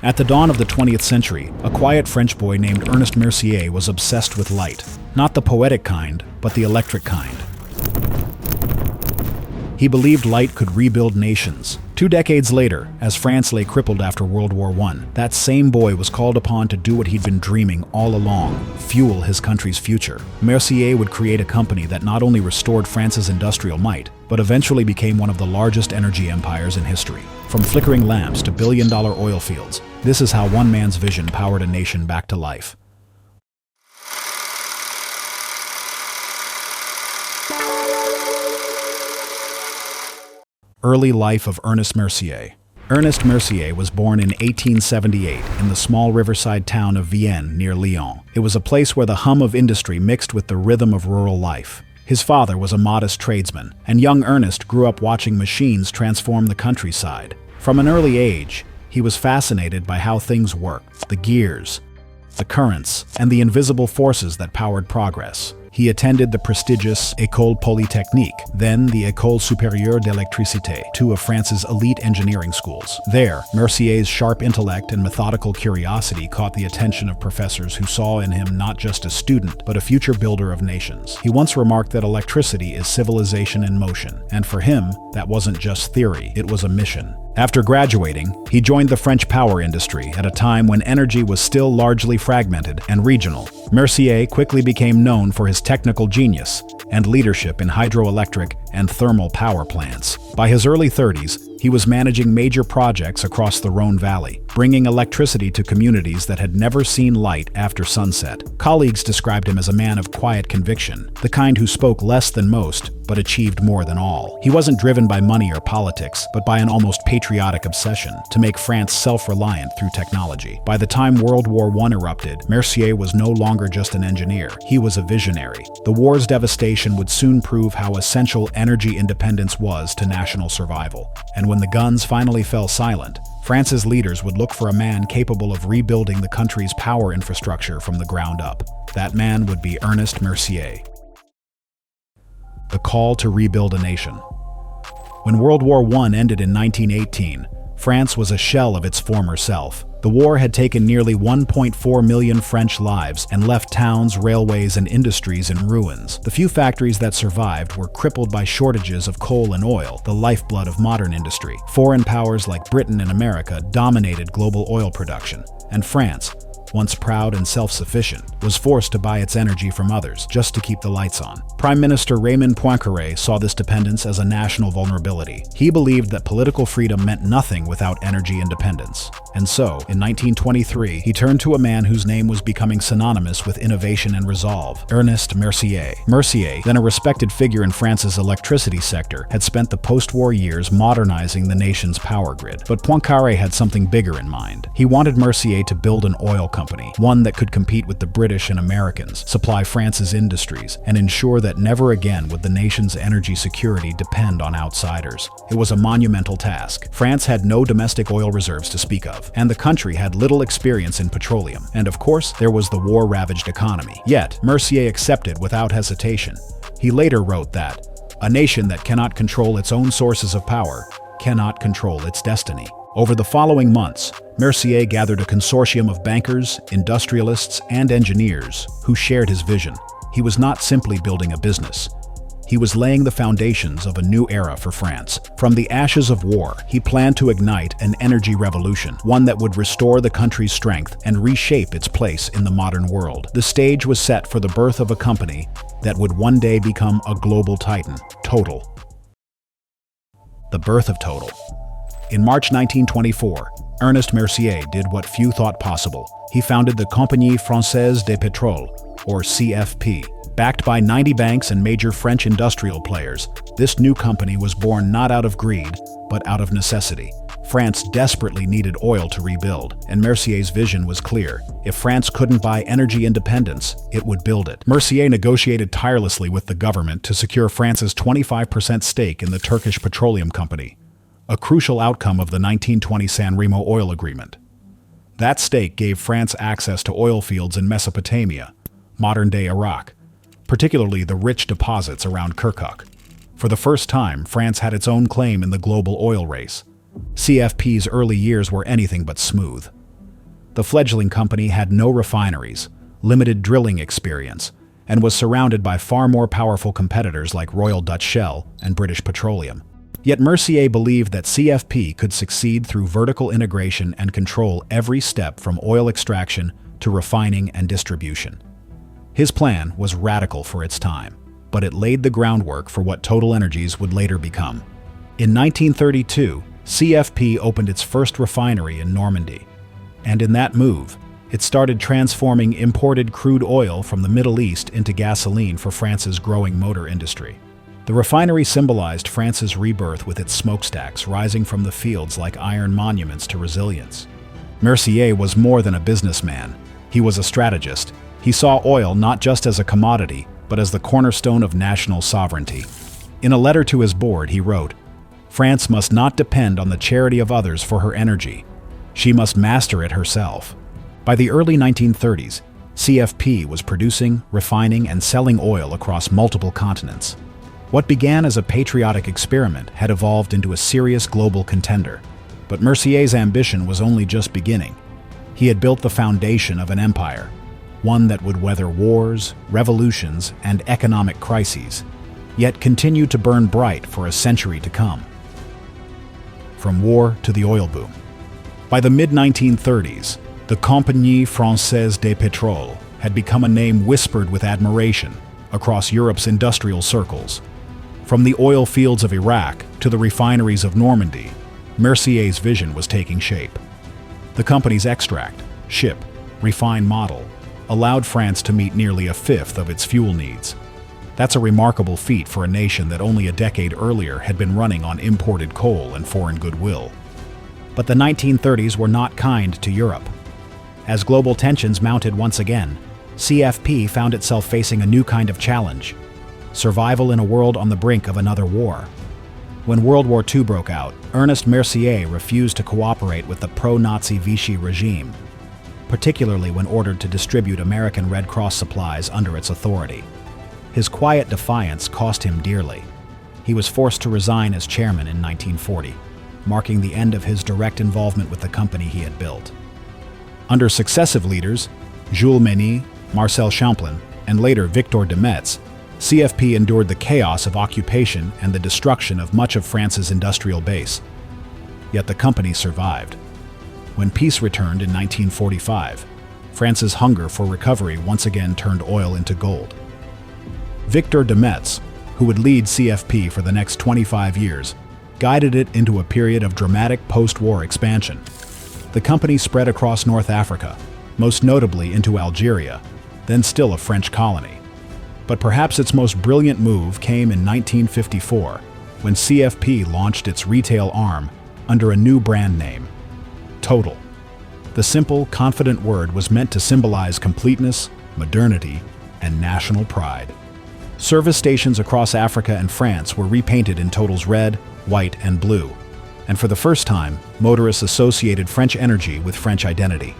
At the dawn of the 20th century, a quiet French boy named Ernest Mercier was obsessed with light. Not the poetic kind, but the electric kind. He believed light could rebuild nations. 2 decades later, as France lay crippled after World War I, that same boy was called upon to do what he'd been dreaming all along: fuel his country's future. Mercier would create a company that not only restored France's industrial might, but eventually became one of the largest energy empires in history. From flickering lamps to billion-dollar oil fields, this is how one man's vision powered a nation back to life. Early life of Ernest Mercier. Ernest Mercier was born in 1878 in the small riverside town of Vienne near Lyon. It was a place where the hum of industry mixed with the rhythm of rural life. His father was a modest tradesman, and young Ernest grew up watching machines transform the countryside. From an early age, he was fascinated by how things worked: the gears, the currents, and the invisible forces that powered progress. He attended the prestigious École Polytechnique, then the École Supérieure d'Électricité, 2 of France's elite engineering schools. There, Mercier's sharp intellect and methodical curiosity caught the attention of professors who saw in him not just a student, but a future builder of nations. He once remarked that electricity is civilization in motion, and for him, that wasn't just theory, it was a mission. After graduating, he joined the French power industry at a time when energy was still largely fragmented and regional. Mercier quickly became known for his technical genius and leadership in hydroelectric and thermal power plants. By his early 30s, he was managing major projects across the Rhône Valley, bringing electricity to communities that had never seen light after sunset. Colleagues described him as a man of quiet conviction, the kind who spoke less than most, but achieved more than all. He wasn't driven by money or politics, but by an almost patriotic obsession to make France self-reliant through technology. By the time World War I erupted, Mercier was no longer just an engineer. He was a visionary. The war's devastation would soon prove how essential energy independence was to national survival. And when the guns finally fell silent, France's leaders would look for a man capable of rebuilding the country's power infrastructure from the ground up. That man would be Ernest Mercier. The call to rebuild a nation. When World War I ended in 1918, France was a shell of its former self. The war had taken nearly 1.4 million French lives and left towns, railways, and industries in ruins. The few factories that survived were crippled by shortages of coal and oil, the lifeblood of modern industry. Foreign powers like Britain and America dominated global oil production, and France, once proud and self-sufficient, was forced to buy its energy from others just to keep the lights on. Prime Minister Raymond Poincaré saw this dependence as a national vulnerability. He believed that political freedom meant nothing without energy independence. And so, in 1923, he turned to a man whose name was becoming synonymous with innovation and resolve: Ernest Mercier. Mercier, then a respected figure in France's electricity sector, had spent the post-war years modernizing the nation's power grid. But Poincaré had something bigger in mind. He wanted Mercier to build an oil company, one that could compete with the British and Americans, supply France's industries, and ensure that never again would the nation's energy security depend on outsiders. It was a monumental task. France had no domestic oil reserves to speak of, and the country had little experience in petroleum. And of course, there was the war-ravaged economy. Yet, Mercier accepted without hesitation. He later wrote that, "A nation that cannot control its own sources of power cannot control its destiny." Over the following months, Mercier gathered a consortium of bankers, industrialists, and engineers who shared his vision. He was not simply building a business. He was laying the foundations of a new era for France. From the ashes of war, he planned to ignite an energy revolution, one that would restore the country's strength and reshape its place in the modern world. The stage was set for the birth of a company that would one day become a global titan: Total. The birth of Total. In March 1924, Ernest Mercier did what few thought possible. He founded the Compagnie Française de Pétrole, or CFP. Backed by 90 banks and major French industrial players, this new company was born not out of greed, but out of necessity. France desperately needed oil to rebuild, and Mercier's vision was clear. If France couldn't buy energy independence, it would build it. Mercier negotiated tirelessly with the government to secure France's 25% stake in the Turkish Petroleum Company, a crucial outcome of the 1920 San Remo oil agreement. That stake gave France access to oil fields in Mesopotamia, modern-day Iraq, particularly the rich deposits around Kirkuk. For the first time, France had its own claim in the global oil race. CFP's early years were anything but smooth. The fledgling company had no refineries, limited drilling experience, and was surrounded by far more powerful competitors like Royal Dutch Shell and British Petroleum. Yet Mercier believed that CFP could succeed through vertical integration and control every step from oil extraction to refining and distribution. His plan was radical for its time, but it laid the groundwork for what TotalEnergies would later become. In 1932, CFP opened its first refinery in Normandy, and in that move, it started transforming imported crude oil from the Middle East into gasoline for France's growing motor industry. The refinery symbolized France's rebirth with its smokestacks rising from the fields like iron monuments to resilience. Mercier was more than a businessman. He was a strategist. He saw oil not just as a commodity, but as the cornerstone of national sovereignty. In a letter to his board, he wrote, "France must not depend on the charity of others for her energy. She must master it herself." By the early 1930s, CFP was producing, refining, and selling oil across multiple continents. What began as a patriotic experiment had evolved into a serious global contender. But Mercier's ambition was only just beginning. He had built the foundation of an empire, one that would weather wars, revolutions, and economic crises, yet continue to burn bright for a century to come. From war to the oil boom. By the mid-1930s, the Compagnie Française des Pétroles had become a name whispered with admiration across Europe's industrial circles. From the oil fields of Iraq to the refineries of Normandy, Mercier's vision was taking shape. The company's extract, ship, refine model allowed France to meet nearly a fifth of its fuel needs. That's a remarkable feat for a nation that only a decade earlier had been running on imported coal and foreign goodwill. But the 1930s were not kind to Europe. As global tensions mounted once again, CFP found itself facing a new kind of challenge: survival in a world on the brink of another war. When World War II broke out, Ernest Mercier refused to cooperate with the pro-Nazi Vichy regime, particularly when ordered to distribute American Red Cross supplies under its authority. His quiet defiance cost him dearly. He was forced to resign as chairman in 1940, marking the end of his direct involvement with the company he had built. Under successive leaders, Jules Mény, Marcel Champlain, and later Victor de Metz, CFP endured the chaos of occupation and the destruction of much of France's industrial base. Yet the company survived. When peace returned in 1945, France's hunger for recovery once again turned oil into gold. Victor de Metz, who would lead CFP for the next 25 years, guided it into a period of dramatic post-war expansion. The company spread across North Africa, most notably into Algeria, then still a French colony. But perhaps its most brilliant move came in 1954, when CFP launched its retail arm under a new brand name, Total. The simple, confident word was meant to symbolize completeness, modernity, and national pride. Service stations across Africa and France were repainted in Total's red, white, and blue, and for the first time, motorists associated French energy with French identity.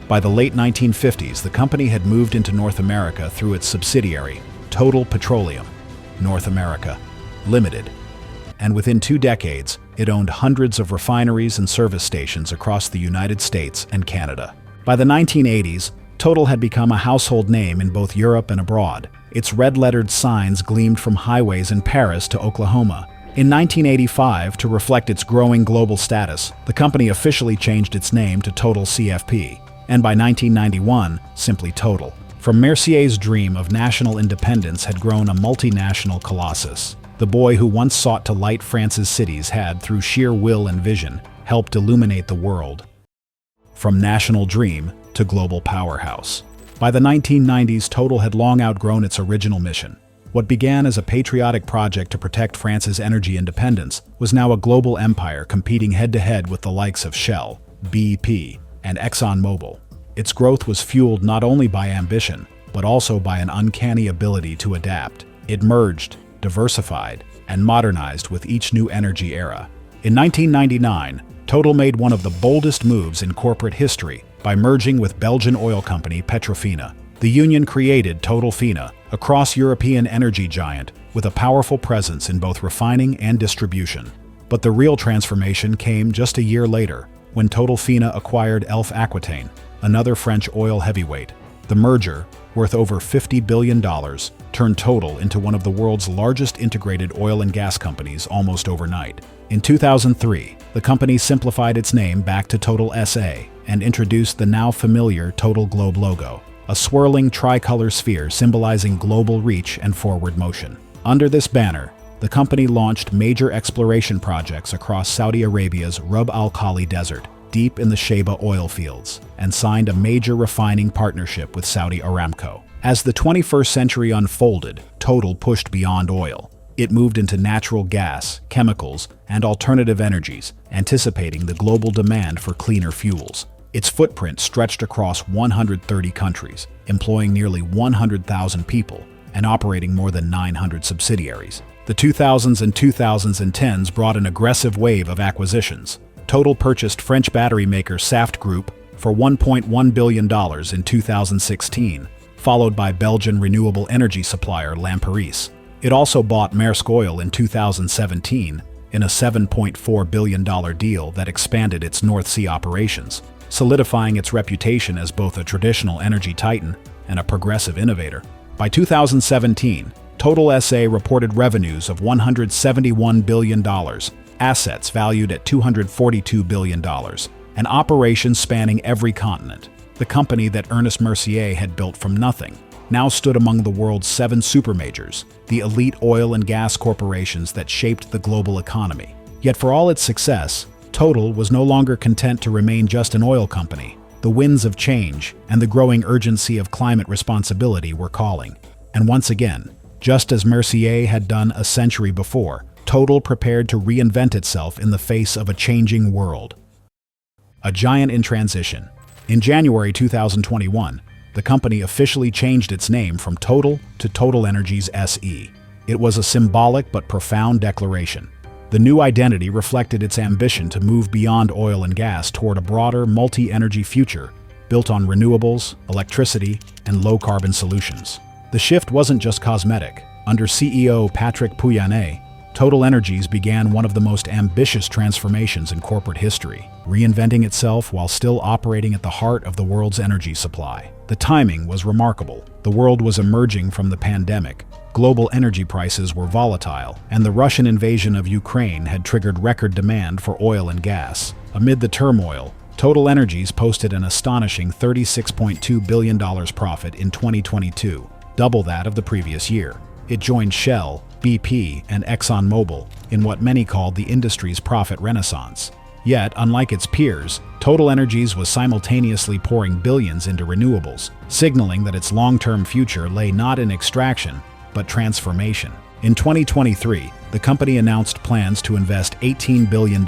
By the late 1950s, the company had moved into North America through its subsidiary, Total Petroleum, North America, Limited, and within 2 decades, it owned hundreds of refineries and service stations across the United States and Canada. By the 1980s, Total had become a household name in both Europe and abroad. Its red-lettered signs gleamed from highways in Paris to Oklahoma. In 1985, to reflect its growing global status, the company officially changed its name to Total CFP, and by 1991, simply Total. From Mercier's dream of national independence had grown a multinational colossus. The boy who once sought to light France's cities had, through sheer will and vision, helped illuminate the world. From national dream to global powerhouse. By the 1990s, Total had long outgrown its original mission. What began as a patriotic project to protect France's energy independence was now a global empire competing head-to-head with the likes of Shell, BP, and ExxonMobil. Its growth was fueled not only by ambition, but also by an uncanny ability to adapt. It merged, diversified, and modernized with each new energy era. In 1999, Total made one of the boldest moves in corporate history by merging with Belgian oil company Petrofina. The union created Total Fina, a cross-European energy giant with a powerful presence in both refining and distribution. But the real transformation came just a year later, when Total acquired Elf Aquitaine, another French oil heavyweight. The merger, worth over $50 billion, turned Total into one of the world's largest integrated oil and gas companies almost overnight. In 2003, the company simplified its name back to Total SA and introduced the now familiar Total Globe logo, a swirling tricolor sphere symbolizing global reach and forward motion. Under this banner, the company launched major exploration projects across Saudi Arabia's Rub al Khali Desert, deep in the Sheba oil fields, and signed a major refining partnership with Saudi Aramco. As the 21st century unfolded, Total pushed beyond oil. It moved into natural gas, chemicals, and alternative energies, anticipating the global demand for cleaner fuels. Its footprint stretched across 130 countries, employing nearly 100,000 people and operating more than 900 subsidiaries. The 2000s and 2010s brought an aggressive wave of acquisitions. Total purchased French battery maker Saft Group for $1.1 billion in 2016, followed by Belgian renewable energy supplier Lamperis. It also bought Maersk Oil in 2017 in a $7.4 billion deal that expanded its North Sea operations, solidifying its reputation as both a traditional energy titan and a progressive innovator. By 2017, Total SA reported revenues of $171 billion, assets valued at $242 billion, and operations spanning every continent. The company that Ernest Mercier had built from nothing now stood among the world's 7 supermajors, the elite oil and gas corporations that shaped the global economy. Yet for all its success, Total was no longer content to remain just an oil company. The winds of change and the growing urgency of climate responsibility were calling. And once again, just as Mercier had done a century before, Total prepared to reinvent itself in the face of a changing world. A giant in transition. In January 2021, the company officially changed its name from Total to TotalEnergies SE. It was a symbolic but profound declaration. The new identity reflected its ambition to move beyond oil and gas toward a broader, multi-energy future built on renewables, electricity, and low-carbon solutions. The shift wasn't just cosmetic. Under CEO Patrick Pouyanné, TotalEnergies began one of the most ambitious transformations in corporate history, reinventing itself while still operating at the heart of the world's energy supply. The timing was remarkable. The world was emerging from the pandemic, global energy prices were volatile, and the Russian invasion of Ukraine had triggered record demand for oil and gas. Amid the turmoil, TotalEnergies posted an astonishing $36.2 billion profit in 2022, double that of the previous year. It joined Shell, BP, and ExxonMobil in what many called the industry's profit renaissance. Yet, unlike its peers, TotalEnergies was simultaneously pouring billions into renewables, signaling that its long-term future lay not in extraction, but transformation. In 2023, the company announced plans to invest $18 billion,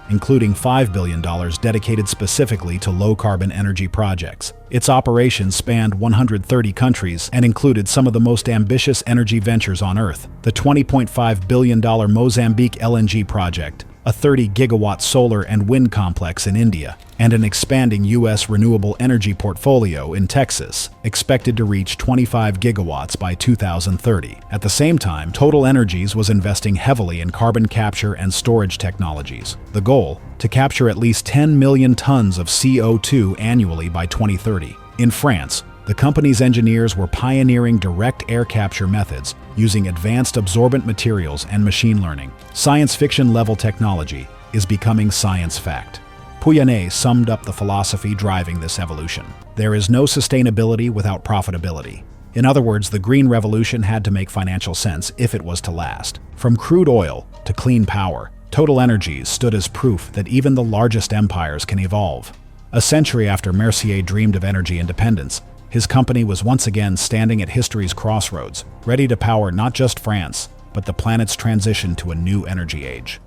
including $5 billion dedicated specifically to low-carbon energy projects. Its operations spanned 130 countries and included some of the most ambitious energy ventures on Earth: the $20.5 billion Mozambique LNG project, a 30-gigawatt solar and wind complex in India, and an expanding U.S. renewable energy portfolio in Texas, expected to reach 25 gigawatts by 2030. At the same time, TotalEnergies was investing heavily in carbon capture and storage technologies. The goal: to capture at least 10 million tons of CO2 annually by 2030. In France, the company's engineers were pioneering direct air capture methods using advanced absorbent materials and machine learning. Science fiction-level technology is becoming science fact. Pouyanné summed up the philosophy driving this evolution. There is no sustainability without profitability. In other words, the green revolution had to make financial sense if it was to last. From crude oil to clean power, TotalEnergies stood as proof that even the largest empires can evolve. A century after Mercier dreamed of energy independence, his company was once again standing at history's crossroads, ready to power not just France, but the planet's transition to a new energy age.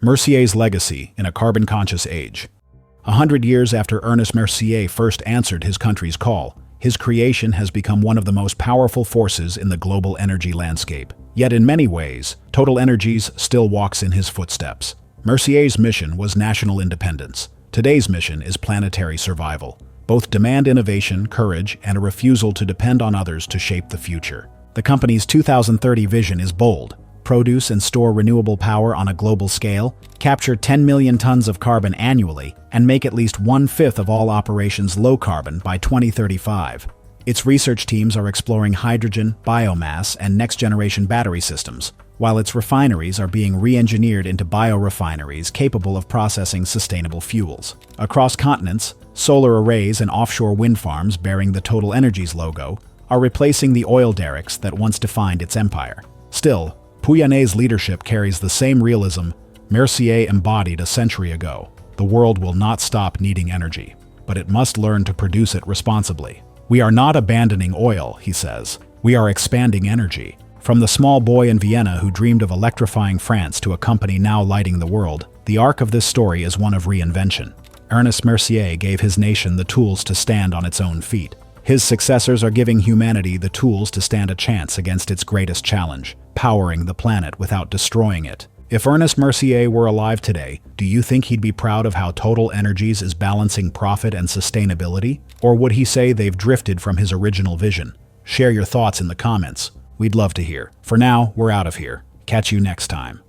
Mercier's legacy in a carbon-conscious age. 100 years after Ernest Mercier first answered his country's call, his creation has become one of the most powerful forces in the global energy landscape. Yet in many ways, TotalEnergies still walks in his footsteps. Mercier's mission was national independence. Today's mission is planetary survival. Both demand innovation, courage, and a refusal to depend on others to shape the future. The company's 2030 vision is bold: produce and store renewable power on a global scale, capture 10 million tons of carbon annually, and make at least 1/5 of all operations low carbon by 2035. Its research teams are exploring hydrogen, biomass, and next-generation battery systems, while its refineries are being re-engineered into biorefineries capable of processing sustainable fuels. Across continents, solar arrays and offshore wind farms bearing the TotalEnergies logo are replacing the oil derricks that once defined its empire. Still, Pouyanné's leadership carries the same realism Mercier embodied a century ago. The world will not stop needing energy, but it must learn to produce it responsibly. "We are not abandoning oil," he says. "We are expanding energy." From the small boy in Vienna who dreamed of electrifying France to a company now lighting the world, the arc of this story is one of reinvention. Ernest Mercier gave his nation the tools to stand on its own feet. His successors are giving humanity the tools to stand a chance against its greatest challenge, powering the planet without destroying it. If Ernest Mercier were alive today, do you think he'd be proud of how TotalEnergies is balancing profit and sustainability? Or would he say they've drifted from his original vision? Share your thoughts in the comments. We'd love to hear. For now, we're out of here. Catch you next time.